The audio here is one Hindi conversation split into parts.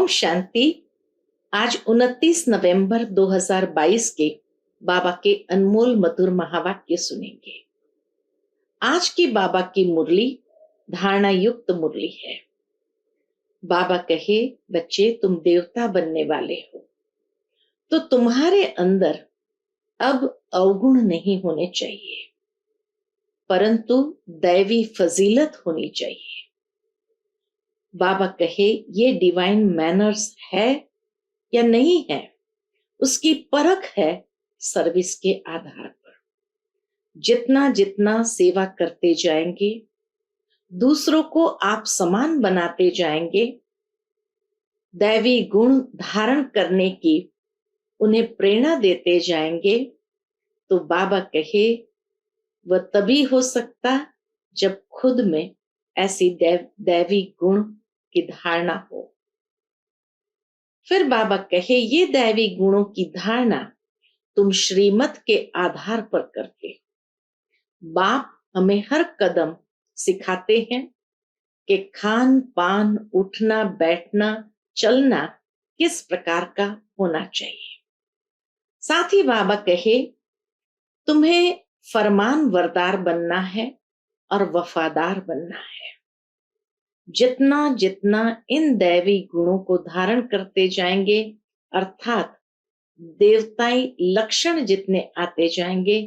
ओम शांति। आज 29 नवंबर 2022 के बाबा के अनमोल मधुर महावाक्य सुनेंगे। आज की बाबा की मुरली धारणा युक्त मुरली है। बाबा कहे, बच्चे तुम देवता बनने वाले हो, तो तुम्हारे अंदर अब अवगुण नहीं होने चाहिए, परंतु दैवी फजीलत होनी चाहिए। बाबा कहे, ये डिवाइन मैनर्स है या नहीं है, उसकी परख है सर्विस के आधार पर। जितना जितना सेवा करते जाएंगे, दूसरों को आप समान बनाते जाएंगे, दैवी गुण धारण करने की उन्हें प्रेरणा देते जाएंगे, तो बाबा कहे वह तभी हो सकता जब खुद में ऐसी दैवी गुण की धारणा हो। फिर बाबा कहे, ये दैवी गुणों की धारणा तुम श्रीमत के आधार पर करते हो। बाप हमें हर कदम सिखाते हैं कि खान पान, उठना बैठना, चलना किस प्रकार का होना चाहिए। साथ ही बाबा कहे, तुम्हें फरमान वरदार बनना है और वफादार बनना है। जितना जितना इन दैवी गुणों को धारण करते जाएंगे, अर्थात देवताई लक्षण जितने आते जाएंगे,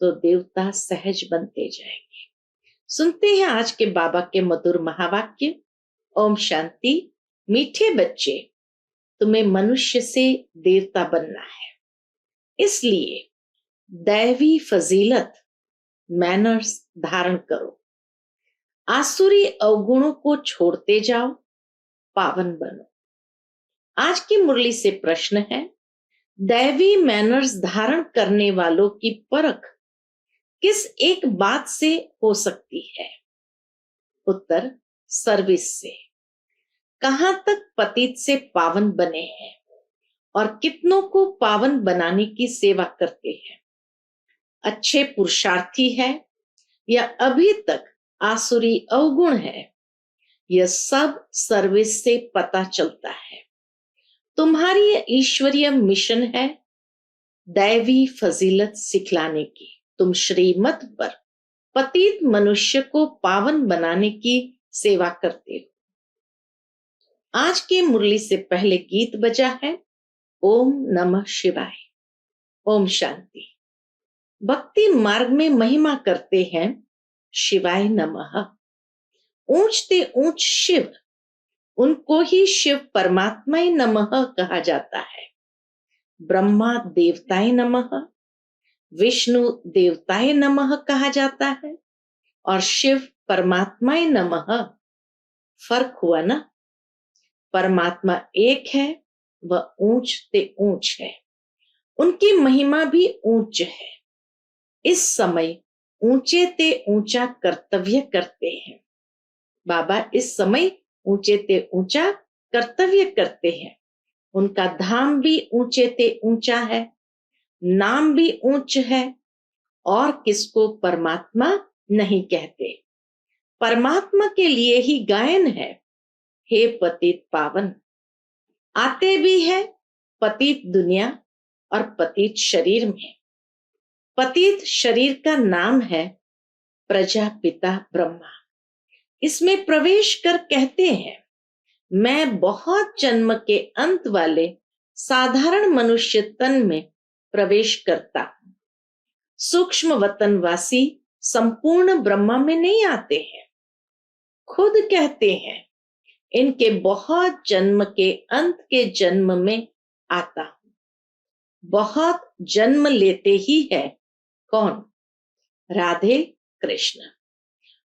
तो देवता सहज बनते जाएंगे। सुनते हैं आज के बाबा के मधुर महावाक्य। ओम शांति। मीठे बच्चे, तुम्हें मनुष्य से देवता बनना है, इसलिए दैवी फजीलत मैनर्स धारण करो। आसुरी अवगुणों को छोड़ते जाओ, पावन बनो। आज की मुरली से प्रश्न है, दैवी मैनर्स धारण करने वालों की परख किस एक बात से हो सकती है? उत्तर, सर्विस से। कहां तक पतित से पावन बने हैं और कितनों को पावन बनाने की सेवा करते हैं? अच्छे पुरुषार्थी है या अभी तक आसुरी अवगुण है? यह सब सर्विस से पता चलता है। तुम्हारी ईश्वरीय मिशन है दैवी फजीलत सिखलाने की। तुम श्रीमत पर पतित मनुष्य को पावन बनाने की सेवा करते हो। आज की मुरली से पहले गीत बजा है, ओम नमः शिवाय। ओम शांति। भक्ति मार्ग में महिमा करते हैं शिवाय नमः। ऊंचते ऊंच शिव, उनको ही शिव परमात्माय नमः कहा जाता है। ब्रह्मा देवताय नमः, विष्णु देवताय नमः कहा जाता है, और शिव परमात्माय नमः। फर्क हुआ ना? परमात्मा एक है, वह ऊंच ते ऊंच है, उनकी महिमा भी ऊंच है। इस समय ऊंचे ते ऊंचा कर्तव्य करते हैं। बाबा इस समय ऊंचे ते ऊंचा कर्तव्य करते हैं। उनका धाम भी ऊंचे ते ऊंचा है, नाम भी ऊंच है, और किसको परमात्मा नहीं कहते। परमात्मा के लिए ही गायन है, हे पतित पावन। आते भी है पतित दुनिया और पतित शरीर में। पतित शरीर का नाम है प्रजापिता ब्रह्मा। इसमें प्रवेश कर कहते हैं, मैं बहुत जन्म के अंत वाले साधारण मनुष्य तन में प्रवेश करता हूं। सूक्ष्म वतनवासी संपूर्ण ब्रह्मा में नहीं आते हैं। खुद कहते हैं, इनके बहुत जन्म के अंत के जन्म में आता हूं। बहुत जन्म लेते ही है कौन? राधे कृष्ण।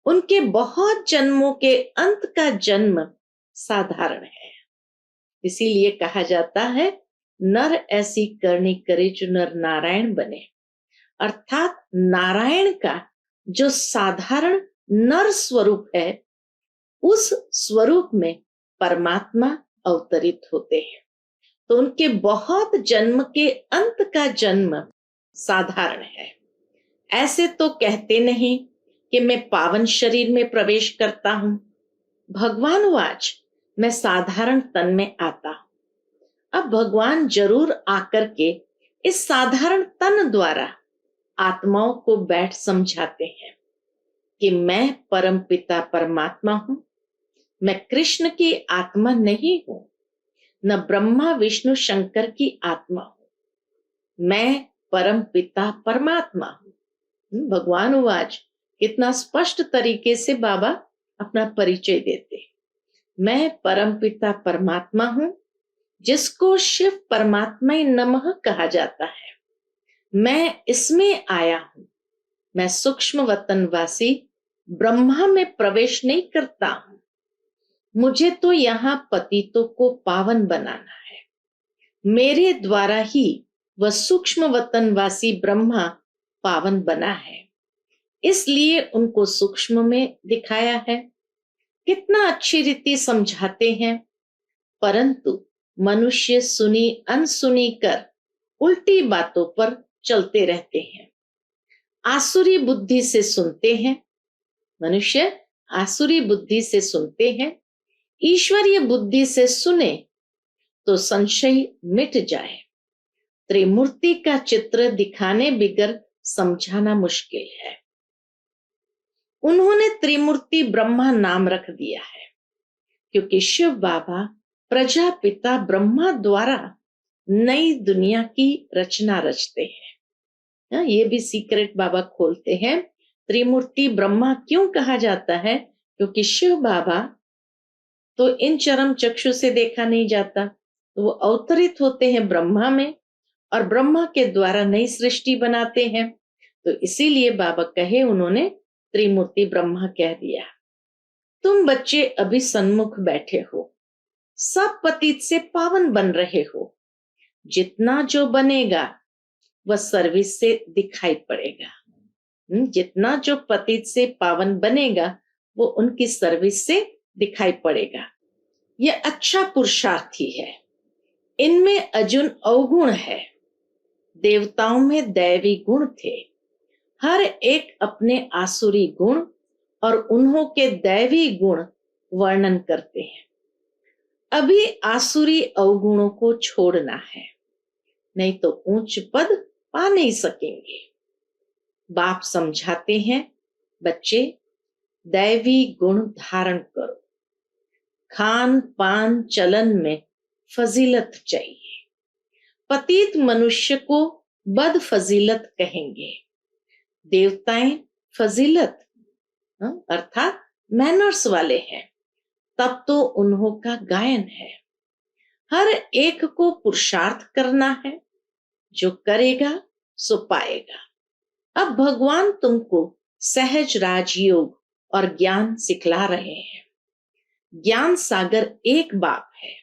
उनके बहुत जन्मों के अंत का जन्म साधारण है। इसीलिए कहा जाता है, नर ऐसी करनी करे जो नर नारायण बने। अर्थात नारायण का जो साधारण नर स्वरूप है, उस स्वरूप में परमात्मा अवतरित होते हैं। तो उनके बहुत जन्म के अंत का जन्म साधारण है। ऐसे तो कहते नहीं कि मैं पावन शरीर में प्रवेश करता हूं। भगवान वाच, मैं साधारण तन में आता हूं। अब भगवान जरूर आकर के इस साधारण तन द्वारा आत्माओं को बैठ समझाते हैं कि मैं परम पिता परमात्मा हूं। मैं कृष्ण की आत्मा नहीं हूं, न ब्रह्मा विष्णु शंकर की आत्मा हूं। मैं परम पिता परमात्मा हूं। भगवान उवाच, कितना स्पष्ट तरीके से बाबा अपना परिचय देते। मैं परम पिता परमात्मा हूं, जिसको शिव परमात्मा नमः कहा जाता है। मैं इसमें आया हूं। मैं सूक्ष्म वतनवासी ब्रह्मा में प्रवेश नहीं करता हूं। मुझे तो यहाँ पतितों को पावन बनाना है। मेरे द्वारा ही वह सूक्ष्म वतनवासी ब्रह्मा पावन बना है, इसलिए उनको सूक्ष्म में दिखाया है। कितना अच्छी रीति समझाते हैं, परंतु मनुष्य सुनी अनसुनी कर उल्टी बातों पर चलते रहते हैं। आसुरी बुद्धि से सुनते हैं, मनुष्य आसुरी बुद्धि से सुनते हैं। ईश्वरीय बुद्धि से सुने तो संशय मिट जाए। त्रिमूर्ति का चित्र दिखाने बिगर समझाना मुश्किल है। उन्होंने त्रिमूर्ति ब्रह्मा नाम रख दिया है, क्योंकि शिव बाबा प्रजापिता ब्रह्मा द्वारा नई दुनिया की रचना रचते हैं। ये भी सीक्रेट बाबा खोलते हैं। त्रिमूर्ति ब्रह्मा क्यों कहा जाता है? क्योंकि शिव बाबा तो इन चरम चक्षु से देखा नहीं जाता, तो वो अवतरित होते हैं ब्रह्मा में और ब्रह्मा के द्वारा नई सृष्टि बनाते हैं। तो इसीलिए बाबा कहे, उन्होंने त्रिमूर्ति ब्रह्मा कह दिया। तुम बच्चे अभी सन्मुख बैठे हो, सब पतित से पावन बन रहे हो। जितना जो बनेगा वह सर्विस से दिखाई पड़ेगा। जितना जो पतित से पावन बनेगा वो उनकी सर्विस से दिखाई पड़ेगा। यह अच्छा पुरुषार्थी है। इनमें अर्जुन अवगुण है। देवताओं में दैवी गुण थे। हर एक अपने आसुरी गुण और उन्हों के दैवी गुण वर्णन करते हैं। अभी आसुरी अवगुणों को छोड़ना है, नहीं तो ऊंच पद पा नहीं सकेंगे। बाप समझाते हैं, बच्चे दैवी गुण धारण करो। खान पान चलन में फजीलत चाहिए। पतित मनुष्य को बद फजीलत कहेंगे। देवताएं फजीलत अर्थात मैनर्स वाले हैं, तब तो उन्हों का गायन है। हर एक को पुरुषार्थ करना है, जो करेगा सो पाएगा। अब भगवान तुमको सहज राजयोग और ज्ञान सिखला रहे हैं। ज्ञान सागर एक बाप है,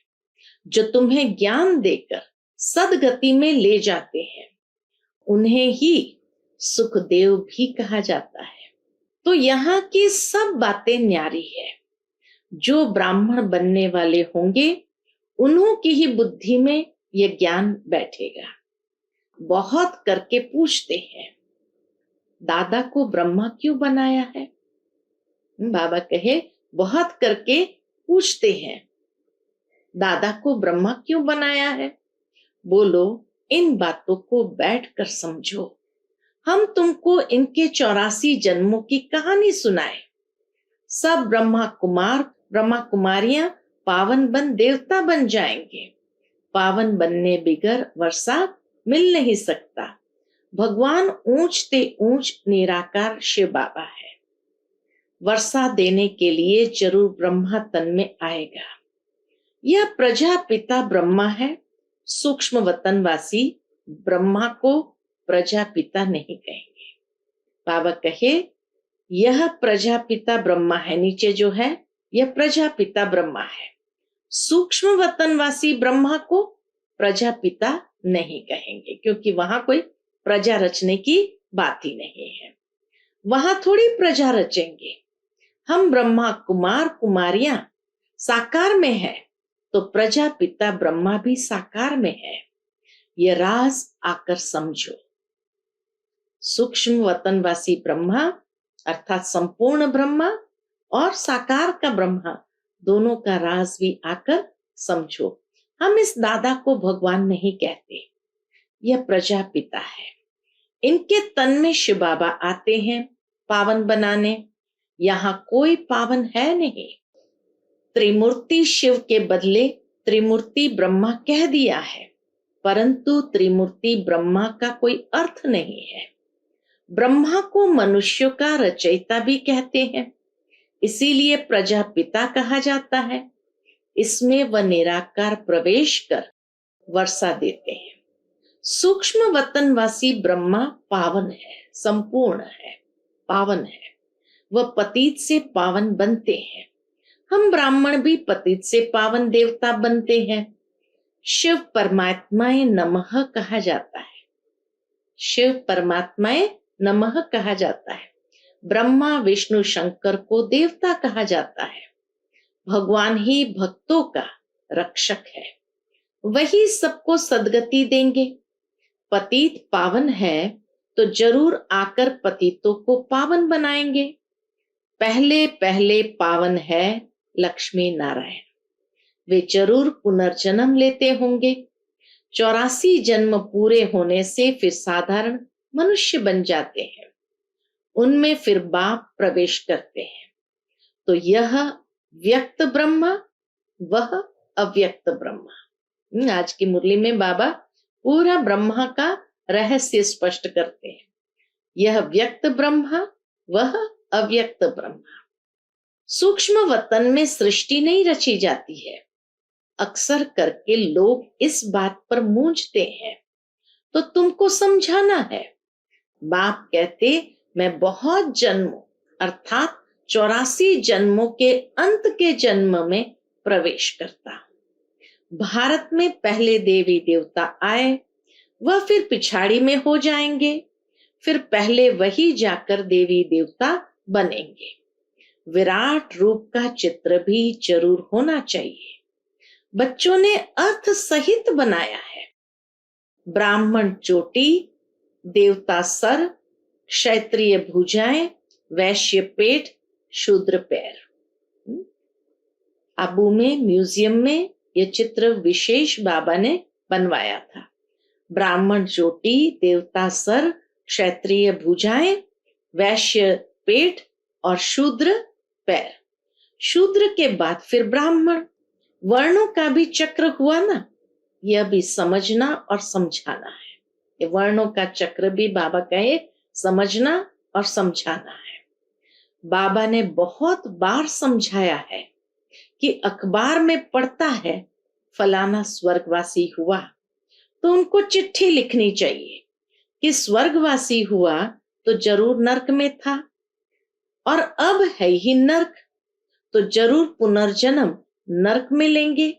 जो तुम्हें ज्ञान देकर सदगति में ले जाते हैं। उन्हें ही सुखदेव भी कहा जाता है। तो यहाँ की सब बातें न्यारी है। जो ब्राह्मण बनने वाले होंगे उन्हों की ही बुद्धि में यह ज्ञान बैठेगा। बहुत करके पूछते हैं, दादा को ब्रह्मा क्यों बनाया है? बाबा कहे, बहुत करके पूछते हैं, दादा को ब्रह्मा क्यों बनाया है? बोलो, इन बातों को बैठकर समझो। हम तुमको इनके 84 जन्मों की कहानी सुनाए। सब ब्रह्मा कुमारियां पावन बन देवता बन जाएंगे। पावन बनने बिगर वर्षा मिल नहीं सकता। भगवान ऊंचते ऊंच निराकार शिव बाबा है। वर्षा देने के लिए जरूर ब्रह्मा तन में आएगा। यह प्रजापिता ब्रह्मा है। सूक्ष्म वतनवासी ब्रह्मा को प्रजापिता नहीं कहेंगे। बाबा कहे, यह प्रजापिता ब्रह्मा है। नीचे जो है यह प्रजापिता ब्रह्मा है। सूक्ष्म वतनवासी ब्रह्मा को प्रजापिता नहीं कहेंगे, क्योंकि वहां कोई प्रजा रचने की बात ही नहीं है। वहां थोड़ी प्रजा रचेंगे। हम ब्रह्मा कुमार कुमारियां साकार में है, तो प्रजापिता ब्रह्मा भी साकार में है। यह राज आकर समझो। सूक्ष्म वतनवासी ब्रह्मा अर्थात संपूर्ण ब्रह्मा और साकार का ब्रह्मा दोनों का राज भी आकर समझो। हम इस दादा को भगवान नहीं कहते, यह प्रजापिता है। इनके तन में शिव बाबा आते हैं पावन बनाने। यहाँ कोई पावन है नहीं। त्रिमूर्ति शिव के बदले त्रिमूर्ति ब्रह्मा कह दिया है, परंतु त्रिमूर्ति ब्रह्मा का कोई अर्थ नहीं है। ब्रह्मा को मनुष्यों का रचयिता भी कहते हैं, इसीलिए प्रजापिता कहा जाता है। इसमें वह निराकार प्रवेश कर वर्षा देते हैं। सूक्ष्म वतनवासी ब्रह्मा पावन है, संपूर्ण है, पावन है। वह पतित से पावन बनते हैं। हम ब्राह्मण भी पतित से पावन देवता बनते हैं। शिव परमात्माए नमः कहा जाता है। शिव परमात्माए नमः कहा जाता है। ब्रह्मा विष्णु शंकर को देवता कहा जाता है। भगवान ही भक्तों का रक्षक है, वही सबको सदगति देंगे। पतित पावन है तो जरूर आकर पतितों को पावन बनाएंगे। पहले पहले पावन है लक्ष्मी नारायण, वे जरूर पुनर्जन्म लेते होंगे। 84 जन्म पूरे होने से फिर साधारण मनुष्य बन जाते हैं। उनमें फिर बाप प्रवेश करते हैं। तो यह व्यक्त ब्रह्मा, वह अव्यक्त ब्रह्मा। आज की मुरली में बाबा पूरा ब्रह्मा का रहस्य स्पष्ट करते हैं। यह व्यक्त ब्रह्मा, वह अव्यक्त ब्रह्मा। सूक्ष्म वतन में सृष्टि नहीं रची जाती है। अक्सर करके लोग इस बात पर मूंझते हैं, तो तुमको समझाना है। बाप कहते मैं बहुत जन्मों अर्थात 84 जन्मों के अंत के जन्म में प्रवेश करता हूं। भारत में पहले देवी देवता आए, वह फिर पिछाड़ी में हो जाएंगे, फिर पहले वही जाकर देवी देवता बनेंगे। विराट रूप का चित्र भी जरूर होना चाहिए। बच्चों ने अर्थ सहित बनाया है। ब्राह्मण चोटी, देवता सर, क्षत्रिय भुजाएं, वैश्य पेट, शूद्र पैर। आबू में म्यूजियम में यह चित्र विशेष बाबा ने बनवाया था। ब्राह्मण चोटी, देवता सर, क्षत्रिय भुजाएं, वैश्य पेट और शूद्र पैर। शूद्र के बाद फिर ब्राह्मण। वर्णों का भी चक्र हुआ ना, यह भी समझना और समझाना है। ये वर्णों का चक्र भी बाबा कहे समझना और समझाना है। बाबा ने बहुत बार समझाया है कि अखबार में पढ़ता है फलाना स्वर्गवासी हुआ, तो उनको चिट्ठी लिखनी चाहिए कि स्वर्गवासी हुआ तो जरूर नरक में था, और अब है ही नरक, तो जरूर पुनर्जन्म नरक में लेंगे।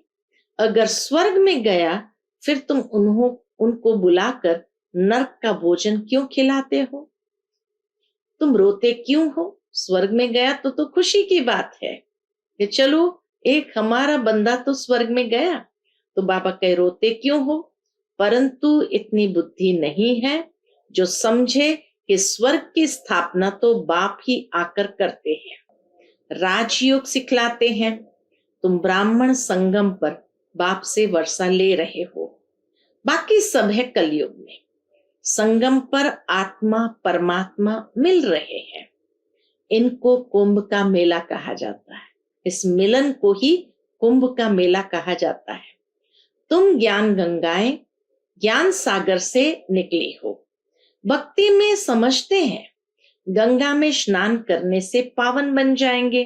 अगर स्वर्ग में गया फिर तुम उनको बुलाकर नरक का भोजन क्यों खिलाते हो? तुम रोते क्यों हो? स्वर्ग में गया तो खुशी की बात है कि चलो एक हमारा बंदा तो स्वर्ग में गया, तो बाबा कहे रोते क्यों हो? परंतु इतनी बुद्धि नहीं है जो समझे कि स्वर्ग की स्थापना तो बाप ही आकर करते हैं। राजयोग सिखलाते हैं। तुम ब्राह्मण संगम पर बाप से वर्षा ले रहे हो, बाकी सब है कलयुग में। संगम पर आत्मा परमात्मा मिल रहे हैं। इनको कुंभ का मेला कहा जाता है। इस मिलन को ही कुंभ का मेला कहा जाता है। तुम ज्ञान गंगाएं, ज्ञान सागर से निकली हो। भक्ति में समझते हैं गंगा में स्नान करने से पावन बन जाएंगे।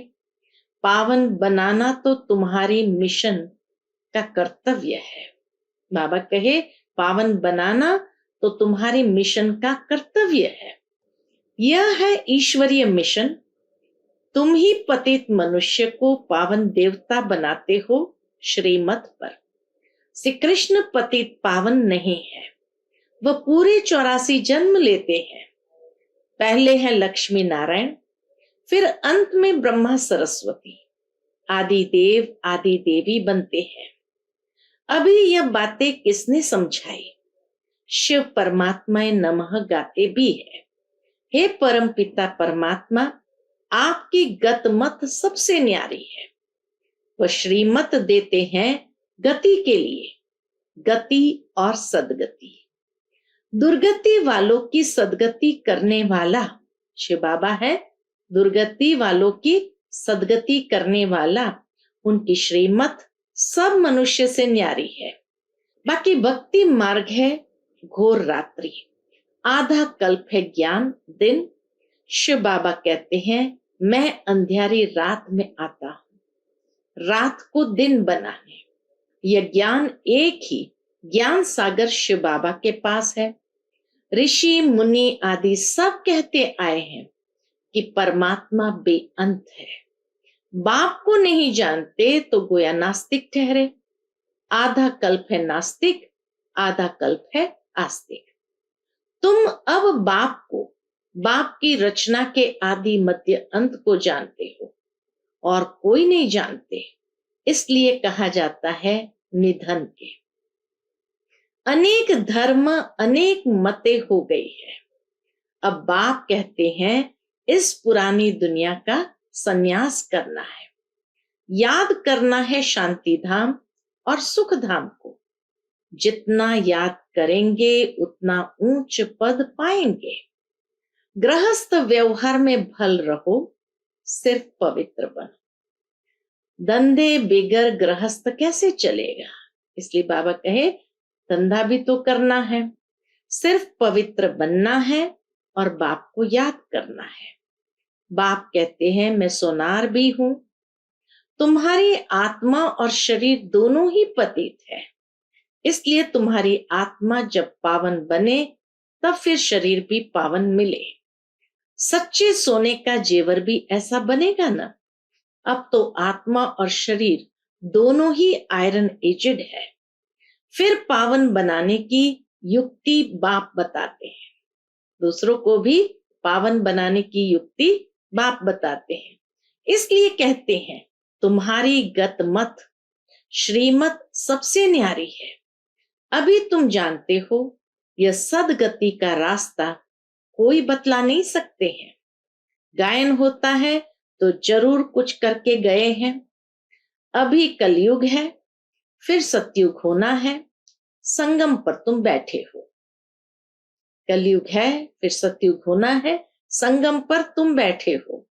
पावन बनाना तो तुम्हारी मिशन का कर्तव्य है। बाबा कहे पावन बनाना तो तुम्हारी मिशन का कर्तव्य है। यह है ईश्वरीय मिशन। तुम ही पतित मनुष्य को पावन देवता बनाते हो श्रीमत पर। श्री कृष्ण पतित पावन नहीं है, वह पूरे 84 जन्म लेते हैं। पहले है लक्ष्मी नारायण, फिर अंत में ब्रह्मा सरस्वती, आदि देव आदि देवी बनते हैं। अभी यह बातें किसने समझाई? शिव परमात्मा नमः गाते भी है। हे परम पिता परमात्मा, आपकी गत मत सबसे न्यारी है। वह श्रीमत देते हैं गति के लिए, गति और सदगति। दुर्गति वालों की सदगति करने वाला शिव बाबा है। दुर्गति वालों की सदगति करने वाला, उनकी श्रीमत सब मनुष्य से न्यारी है। बाकी भक्ति मार्ग है घोर रात्रि, आधा कल्प है ज्ञान दिन। शिव बाबा कहते हैं मैं अंधियारी रात में आता हूं, रात को दिन बनाने। यह ज्ञान एक ही ज्ञान सागर शिव बाबा के पास है। ऋषि मुनि आदि सब कहते आए हैं कि परमात्मा बेअंत है। बाप को नहीं जानते तो गोया नास्तिक ठहरे। आधा कल्प है नास्तिक, आधा कल्प है आस्तिक। तुम अब बाप को, बाप की रचना के आदि मध्य अंत को जानते हो और कोई नहीं जानते, इसलिए कहा जाता है निधन के। अनेक धर्म अनेक मतें हो गई है। अब बाप कहते हैं इस पुरानी दुनिया का संन्यास करना है, याद करना है शांति धाम और सुख धाम को। जितना याद करेंगे उतना ऊंच पद पाएंगे। गृहस्थ व्यवहार में भल रहो, सिर्फ पवित्र बनो। धंधे बिगर गृहस्थ कैसे चलेगा, इसलिए बाबा कहे धंधा भी तो करना है, सिर्फ पवित्र बनना है और बाप को याद करना है। बाप कहते हैं मैं सोनार भी हूं। तुम्हारी आत्मा और शरीर दोनों ही पतित है, इसलिए तुम्हारी आत्मा जब पावन बने तब फिर शरीर भी पावन मिले। सच्चे सोने का जेवर भी ऐसा बनेगा ना। अब तो आत्मा और शरीर दोनों ही आयरन एजेड है। फिर पावन बनाने की युक्ति बाप बताते हैं, दूसरों को भी पावन बनाने की युक्ति बाप बताते हैं। इसलिए कहते हैं तुम्हारी गत मत श्रीमत सबसे न्यारी है। अभी तुम जानते हो यह सदगति का रास्ता कोई बतला नहीं सकते हैं। गायन होता है तो जरूर कुछ करके गए हैं। अभी कलयुग है, फिर सतयुग होना है, संगम पर तुम बैठे हो। कलयुग है, फिर सतयुग होना है, संगम पर तुम बैठे हो।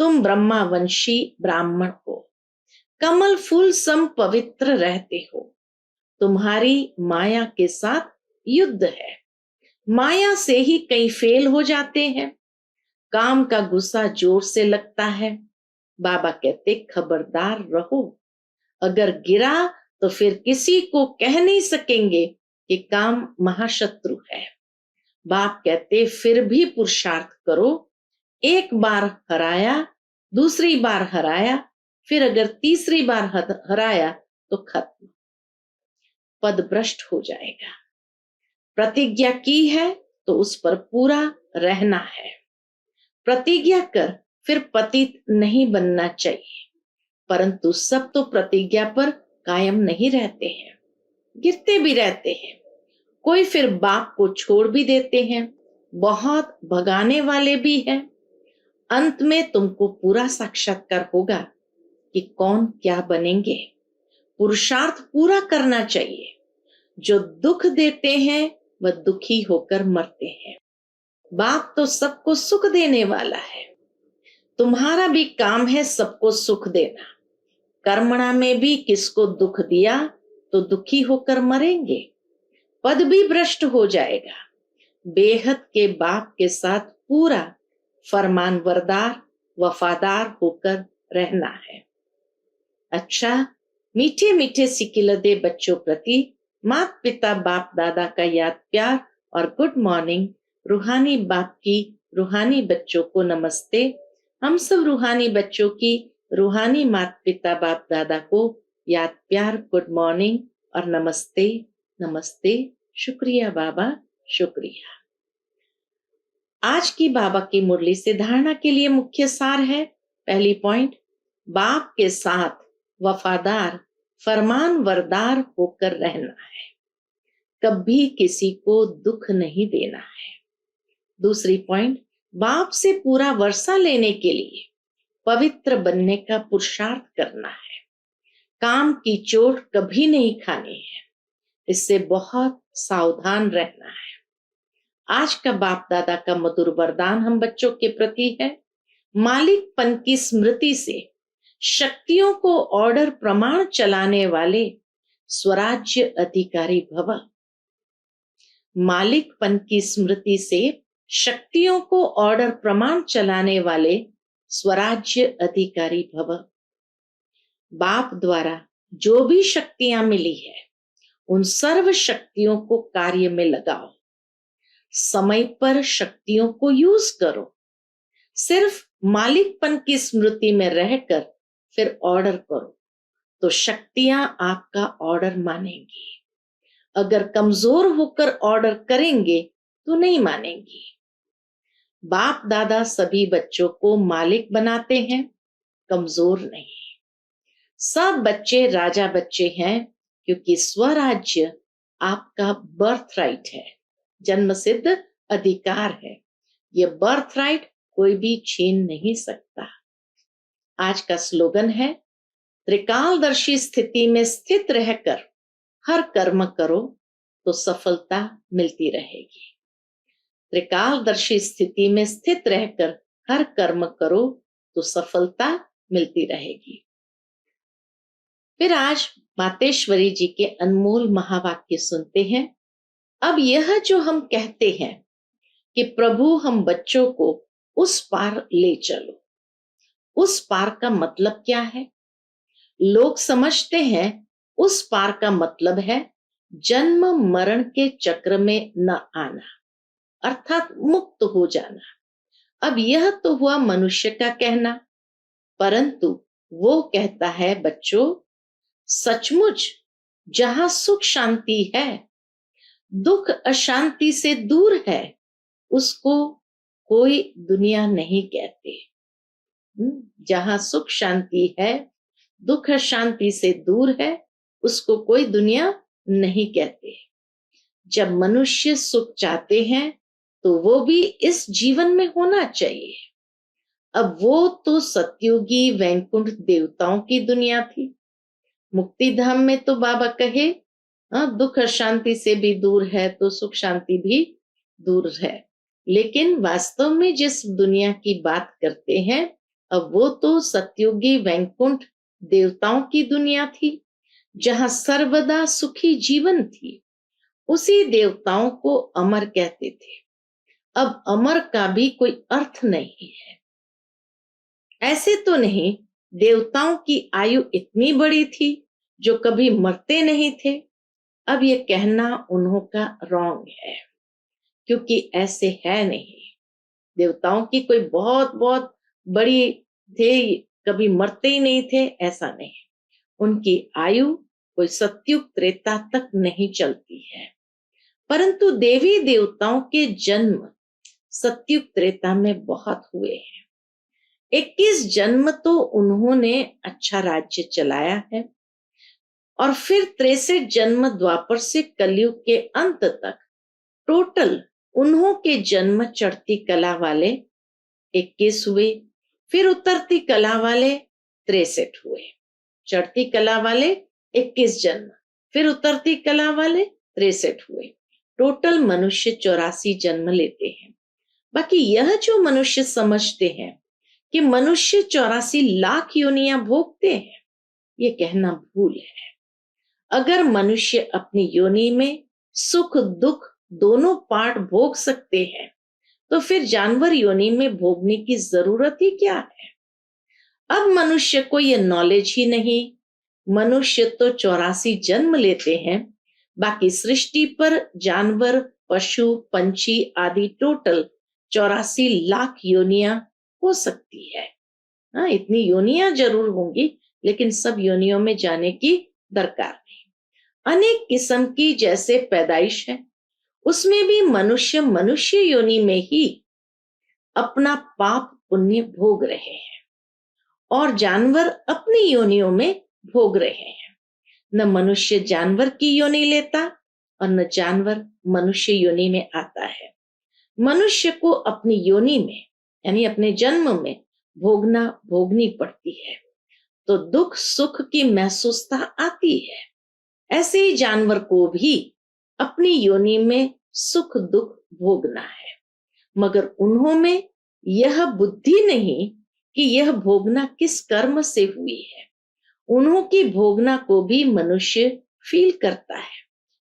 तुम ब्रह्मावंशी ब्राह्मण हो, कमल फूल सम पवित्र रहते हो। तुम्हारी माया के साथ युद्ध है, माया से ही कई फेल हो जाते हैं। काम का गुस्सा जोर से लगता है। बाबा कहते खबरदार रहो, अगर गिरा तो फिर किसी को कह नहीं सकेंगे कि काम महाशत्रु है। बाप कहते फिर भी पुरुषार्थ करो। एक बार हराया, दूसरी बार हराया, फिर अगर तीसरी बार हराया तो खत्म, पद भ्रष्ट हो जाएगा। प्रतिज्ञा की है तो उस पर पूरा रहना है। प्रतिज्ञा कर फिर पतित नहीं बनना चाहिए, परंतु सब तो प्रतिज्ञा पर कायम नहीं रहते हैं, गिरते भी रहते हैं। कोई फिर बाप को छोड़ भी देते हैं, बहुत भगाने वाले भी हैं। अंत में तुमको पूरा साक्षात्कार होगा कि कौन क्या बनेंगे। पुरुषार्थ पूरा करना चाहिए। जो दुख देते हैं वह दुखी होकर मरते हैं। बाप तो सबको सुख देने वाला है। तुम्हारा भी काम है सबको सुख देना। कर्मणा में भी किसको दुख दिया तो दुखी होकर मरेंगे, पद भी भ्रष्ट हो जाएगा। बेहद के बाप के साथ पूरा फरमानबरदार वफादार होकर रहना है। अच्छा, मीठे मीठे सिकिलदे बच्चों प्रति माता पिता बाप दादा का याद प्यार और गुड मॉर्निंग। रूहानी बाप की रूहानी बच्चों को नमस्ते। हम सब रूहानी बच्चों की रूहानी माता पिता बाप दादा को याद प्यार गुड मॉर्निंग और नमस्ते नमस्ते। शुक्रिया बाबा, शुक्रिया। आज की बाबा की मुरली से धारणा के लिए मुख्य सार है। पहली पॉइंट, बाप के साथ वफादार फरमानबरदार होकर रहना है, कभी किसी को दुख नहीं देना है। दूसरी पॉइंट, बाप से पूरा वर्षा लेने के लिए पवित्र बनने का पुरुषार्थ करना है। काम की चोट कभी नहीं खानी है, इससे बहुत सावधान रहना है। आज का बाप दादा का मधुर वरदान हम बच्चों के प्रति है, मालिकपन की स्मृति से शक्तियों को ऑर्डर प्रमाण चलाने वाले स्वराज्य अधिकारी भव। मालिकपन की स्मृति से शक्तियों को ऑर्डर प्रमाण चलाने वाले स्वराज्य अधिकारी भव। बाप द्वारा जो भी शक्तियां मिली है उन सर्व शक्तियों को कार्य में लगाओ, समय पर शक्तियों को यूज करो। सिर्फ मालिकपन की स्मृति में रहकर फिर ऑर्डर करो तो शक्तियां आपका ऑर्डर मानेंगी। अगर कमजोर होकर ऑर्डर करेंगे तो नहीं मानेंगी। बाप दादा सभी बच्चों को मालिक बनाते हैं, कमजोर नहीं। सब बच्चे राजा बच्चे हैं क्योंकि स्वराज्य आपका बर्थ राइट है, जन्म सिद्ध अधिकार है। ये बर्थ राइट कोई भी छीन नहीं सकता। आज का स्लोगन है, त्रिकालदर्शी स्थिति में स्थित रहकर हर कर्म करो तो सफलता मिलती रहेगी। त्रिकालदर्शी स्थिति में स्थित रहकर हर कर्म करो तो सफलता मिलती रहेगी। फिर आज मातेश्वरी जी के अनमोल महावाक्य सुनते हैं। अब यह जो हम कहते हैं कि प्रभु हम बच्चों को उस पार ले चलो, उस पार का मतलब क्या है? लोग समझते हैं उस पार का मतलब है जन्म मरण के चक्र में न आना, अर्थात मुक्त हो जाना। अब यह तो हुआ मनुष्य का कहना, परंतु वो कहता है बच्चों, सचमुच जहां सुख शांति है, दुख अशांति से दूर है, उसको कोई दुनिया नहीं कहते। जहां सुख शांति है, दुख शांति से दूर है, उसको कोई दुनिया नहीं कहते। जब मनुष्य सुख चाहते हैं तो वो भी इस जीवन में होना चाहिए। अब वो तो सतयुगी वैकुंठ देवताओं की दुनिया थी। मुक्ति धाम में तो बाबा कहे दुख शांति से भी दूर है तो सुख शांति भी दूर है, लेकिन वास्तव में जिस दुनिया की बात करते हैं अब वो तो सतयुगी वैकुंठ देवताओं की दुनिया थी, जहां सर्वदा सुखी जीवन थी। उसी देवताओं को अमर कहते थे। अब अमर का भी कोई अर्थ नहीं है। ऐसे तो नहीं, देवताओं की आयु इतनी बड़ी थी जो कभी मरते नहीं थे। अब ये कहना उन्हों का रॉन्ग है, क्योंकि ऐसे है नहीं। देवताओं की कोई बहुत बहुत बड़ी थे, कभी मरते ही नहीं थे, ऐसा नहीं। उनकी आयु कोई सतयुग त्रेता तक नहीं चलती है, परंतु देवी देवताओं के जन्म सतयुग त्रेता में बहुत हुए हैं। 21 जन्म तो उन्होंने अच्छा राज्य चलाया है, और फिर 63 जन्म द्वापर से कलयुग के अंत तक टोटल उन्हों के जन्म चढ़ती कला वाले 21 हुए, फिर उतरती कला वाले 63 हुए। चढ़ती कला वाले 21 जन्म, फिर उतरती कला वाले 63 हुए। टोटल मनुष्य 84 जन्म लेते हैं। बाकी यह जो मनुष्य समझते हैं कि मनुष्य 84 लाख योनियां भोगते हैं, ये कहना भूल है। अगर मनुष्य अपनी योनि में सुख दुख दोनों पार्ट भोग सकते हैं तो फिर जानवर योनि में भोगने की जरूरत ही क्या है? अब मनुष्य को ये नॉलेज ही नहीं। मनुष्य तो 84 जन्म लेते हैं, बाकी सृष्टि पर जानवर पशु पंछी आदि टोटल 84 लाख योनियां हो सकती है। हाँ, इतनी योनियां जरूर होंगी, लेकिन सब योनियों में जाने की दरकार नहीं। अनेक किस्म की जैसे पैदाइश है, उसमें भी मनुष्य मनुष्य योनि में ही अपना पाप पुण्य भोग रहे हैं, और जानवर अपनी योनियों में भोग रहे हैं। न मनुष्य जानवर की योनि लेता और न जानवर मनुष्य योनि में आता है। मनुष्य को अपनी योनि में यानी अपने जन्म में भोगनी पड़ती है। तो दुख सुख की महसूसता आती है। ऐसे ही जानवर को भी अपनी योनि में सुख दुख भोगना है, मगर उन्हों में यह बुद्धि नहीं कि यह भोगना किस कर्म से हुई है। उन्हों की भोगना को भी मनुष्य फील करता है,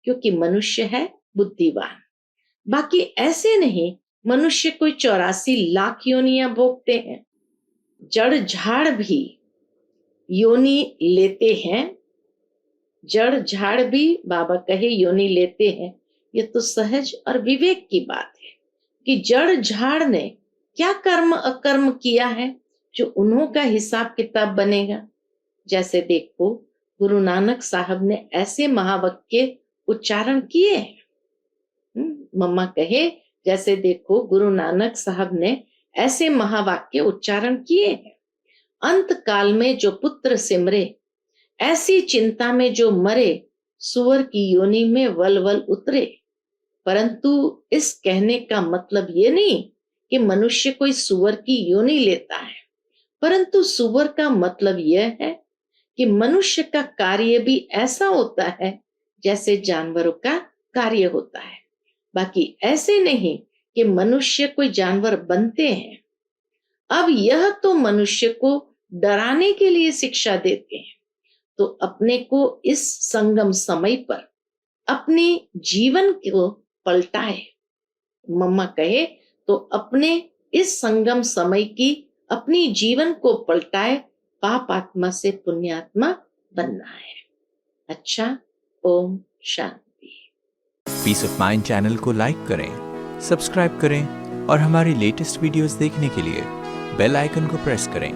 क्योंकि मनुष्य है बुद्धिवान। बाकी ऐसे नहीं, मनुष्य कोई 84 लाख योनियां भोगते हैं। जड़ झाड़ भी योनि लेते हैं, जड़ झाड़ भी बाबा कहे योनि लेते हैं। ये तो सहज और विवेक की बात है कि जड़ झाड़ ने क्या कर्म अकर्म किया है जो उन्हों का हिसाब किताब बनेगा। जैसे देखो, गुरु नानक साहब ने ऐसे महावाक्य उच्चारण किए हैं। मम्मा कहे, जैसे देखो गुरु नानक साहब ने ऐसे महावाक्य उच्चारण किए हैं। अंत काल में जो पुत्र सिमरे, ऐसी चिंता में जो मरे, सुअर की योनि में वल वल उतरे। परंतु इस कहने का मतलब ये नहीं कि मनुष्य कोई सुअर की योनि लेता है, परंतु सुअर का मतलब यह है कि मनुष्य का कार्य भी ऐसा होता है जैसे जानवरों का कार्य होता है। बाकी ऐसे नहीं कि मनुष्य कोई जानवर बनते हैं। अब यह तो मनुष्य को डराने के लिए शिक्षा देते हैं, तो अपने को इस संगम समय पर अपने जीवन को पलटाए। मम्मा कहे तो अपने इस संगम समय की अपनी जीवन को पलटाए, पाप आत्मा से पुण्यात्मा बनना है। अच्छा, Om Shanti. Piece of mind channel को लाइक करें, सब्सक्राइब करें और हमारी लेटेस्ट वीडियोस देखने के लिए बेल आइकन को प्रेस करें।